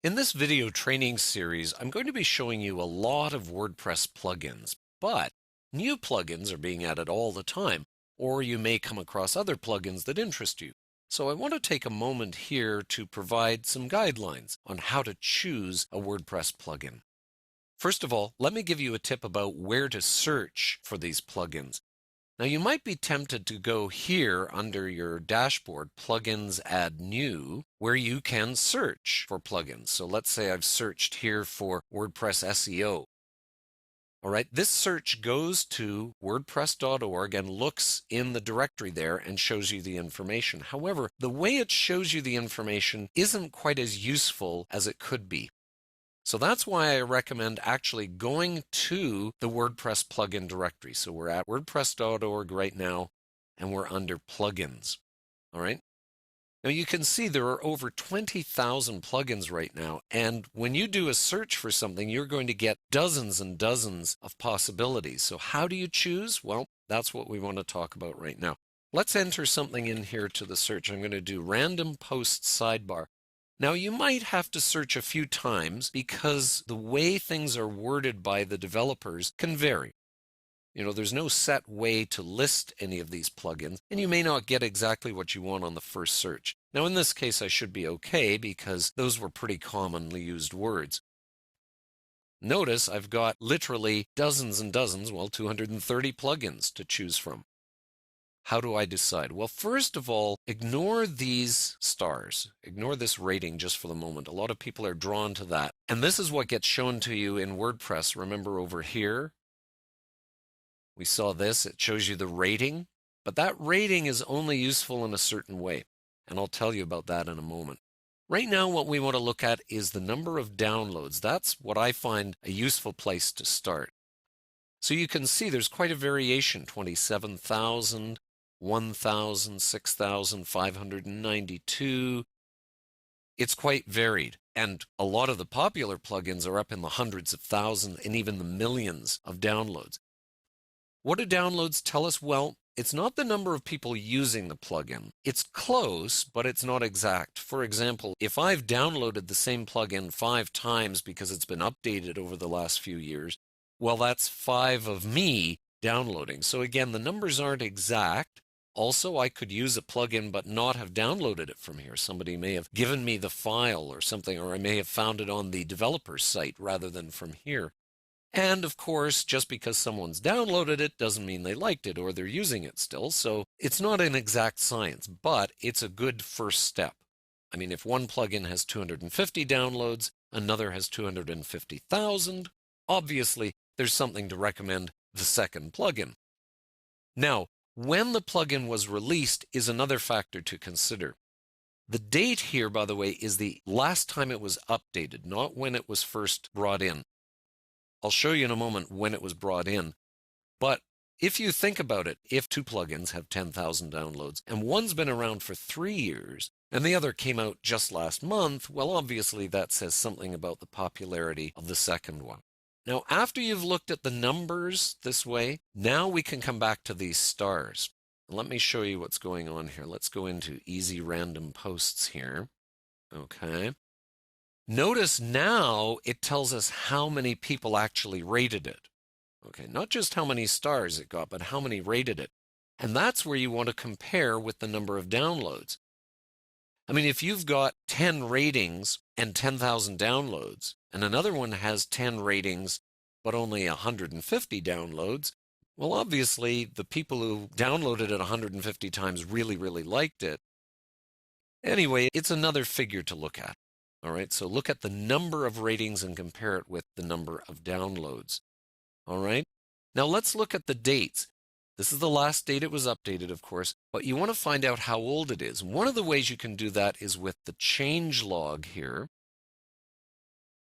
In this video training series, I'm going to be showing you a lot of WordPress plugins, but new plugins are being added all the time, or you may come across other plugins that interest you. So I want to take a moment here to provide some guidelines on how to choose a WordPress plugin. First of all, let me give you a tip about where to search for these plugins. Now, you might be tempted to go here under your dashboard, Plugins, Add New, where you can search for plugins. So let's say I've searched here for WordPress SEO. All right, this search goes to WordPress.org and looks in the directory there and shows you the information. However, the way it shows you the information isn't quite as useful as it could be. So that's why I recommend actually going to the WordPress plugin directory. So we're at WordPress.org right now, and we're under plugins. All right. Now you can see there are over 20,000 plugins right now. And when you do a search for something, you're going to get dozens and dozens of possibilities. So how do you choose? Well, that's what we want to talk about right now. Let's enter something in here to the search. I'm going to do random post sidebar. Now, you might have to search a few times because the way things are worded by the developers can vary. There's no set way to list any of these plugins, and you may not get exactly what you want on the first search. Now, in this case, I should be okay because those were pretty commonly used words. Notice I've got literally dozens and dozens, 230 plugins to choose from. How do I decide? Well, first of all, ignore these stars. Ignore this rating just for the moment. A lot of people are drawn to that. And this is what gets shown to you in WordPress. Remember over here, we saw this. It shows you the rating. But that rating is only useful in a certain way. And I'll tell you about that in a moment. Right now, what we want to look at is the number of downloads. That's what I find a useful place to start. So you can see there's quite a variation, 27,000. 1,000, 6,592. It's quite varied. And a lot of the popular plugins are up in the hundreds of thousands and even the millions of downloads. What do downloads tell us? Well, it's not the number of people using the plugin. It's close, but it's not exact. For example, if I've downloaded the same plugin 5 times because it's been updated over the last few years, well, that's 5 of me downloading. So again, the numbers aren't exact. Also, I could use a plugin but not have downloaded it from here. Somebody may have given me the file or something, or I may have found it on the developer's site rather than from here. And of course, just because someone's downloaded it doesn't mean they liked it or they're using it still. So it's not an exact science, but it's a good first step. I mean, if one plugin has 250 downloads, another has 250,000, obviously there's something to recommend the second plugin. Now, when the plugin was released is another factor to consider. The date here, by the way, is the last time it was updated, not when it was first brought in. I'll show you in a moment when it was brought in. But if you think about it, if 2 plugins have 10,000 downloads and one's been around for 3 years and the other came out just last month, well, obviously that says something about the popularity of the second one. Now, after you've looked at the numbers this way, now we can come back to these stars. Let me show you what's going on here. Let's go into Easy Random Posts here. Okay. Notice now it tells us how many people actually rated it. Okay, not just how many stars it got, but how many rated it. And that's where you want to compare with the number of downloads. I mean, if you've got 10 ratings and 10,000 downloads, and another one has 10 ratings but only 150 downloads, well, obviously, the people who downloaded it 150 times really, really liked it. Anyway, it's another figure to look at. All right, so look at the number of ratings and compare it with the number of downloads. All right, now let's look at the dates. This is the last date it was updated, of course, but you want to find out how old it is. One of the ways you can do that is with the changelog here.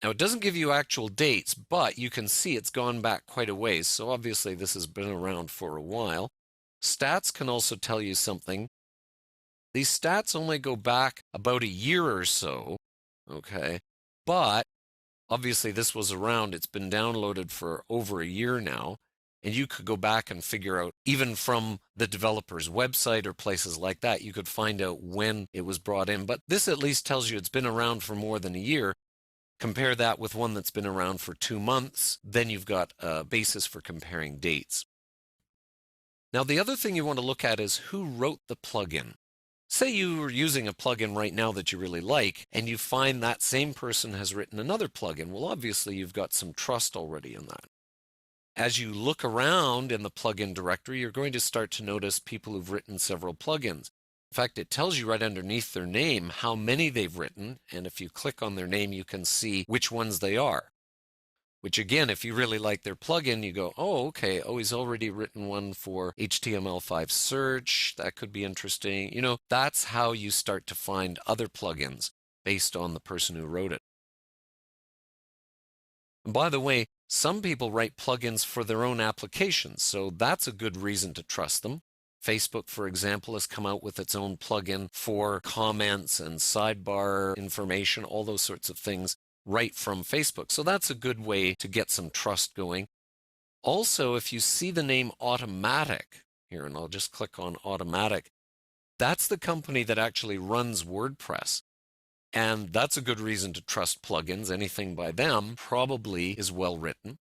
Now, it doesn't give you actual dates, but you can see it's gone back quite a ways, so obviously this has been around for a while. Stats can also tell you something. These stats only go back about a year or so, okay? But obviously this was around, it's been downloaded for over a year now. And you could go back and figure out, even from the developer's website or places like that, you could find out when it was brought in. But this at least tells you it's been around for more than a year. Compare that with one that's been around for 2 months, then you've got a basis for comparing dates. Now, the other thing you want to look at is who wrote the plugin. Say you are using a plugin right now that you really like, and you find that same person has written another plugin. Well, obviously, you've got some trust already in that. As you look around in the plugin directory, you're going to start to notice people who've written several plugins. In fact, it tells you right underneath their name how many they've written, and if you click on their name, you can see which ones they are. Which again, if you really like their plugin, you go, oh, okay, oh, he's already written one for HTML5 search. That could be interesting. You know, that's how you start to find other plugins based on the person who wrote it. And by the way, some people write plugins for their own applications, so that's a good reason to trust them. Facebook, for example, has come out with its own plugin for comments and sidebar information, all those sorts of things right from Facebook. So that's a good way to get some trust going. Also, if you see the name Automatic here, and I'll just click on Automatic, that's the company that actually runs WordPress. And that's a good reason to trust plugins. Anything by them probably is well written.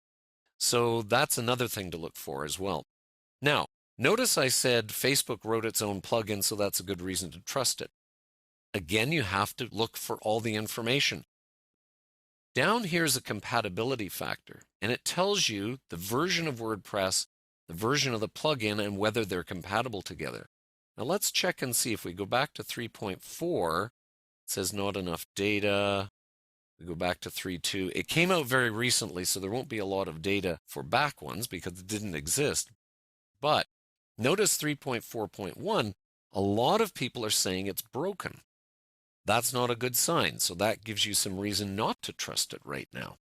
So that's another thing to look for as well. Now, notice I said Facebook wrote its own plugin, so that's a good reason to trust it. Again, you have to look for all the information. Down here is a compatibility factor, and it tells you the version of WordPress, the version of the plugin, and whether they're compatible together. Now let's check and see. If we go back to 3.4, it says not enough data. We go back to 3.2. It came out very recently, so there won't be a lot of data for back ones because it didn't exist. But notice 3.4.1, a lot of people are saying it's broken. That's not a good sign, so that gives you some reason not to trust it right now.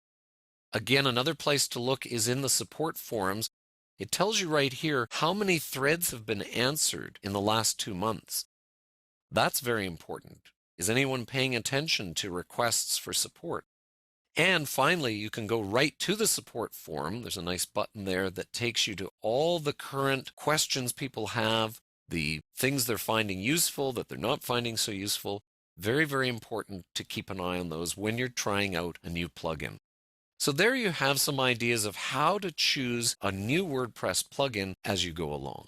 Again, another place to look is in the support forums. It tells you right here how many threads have been answered in the last 2 months. That's very important. Is anyone paying attention to requests for support? And finally, you can go right to the support forum. There's a nice button there that takes you to all the current questions people have, the things they're finding useful, that they're not finding so useful. Very, very important to keep an eye on those when you're trying out a new plugin. So there you have some ideas of how to choose a new WordPress plugin as you go along.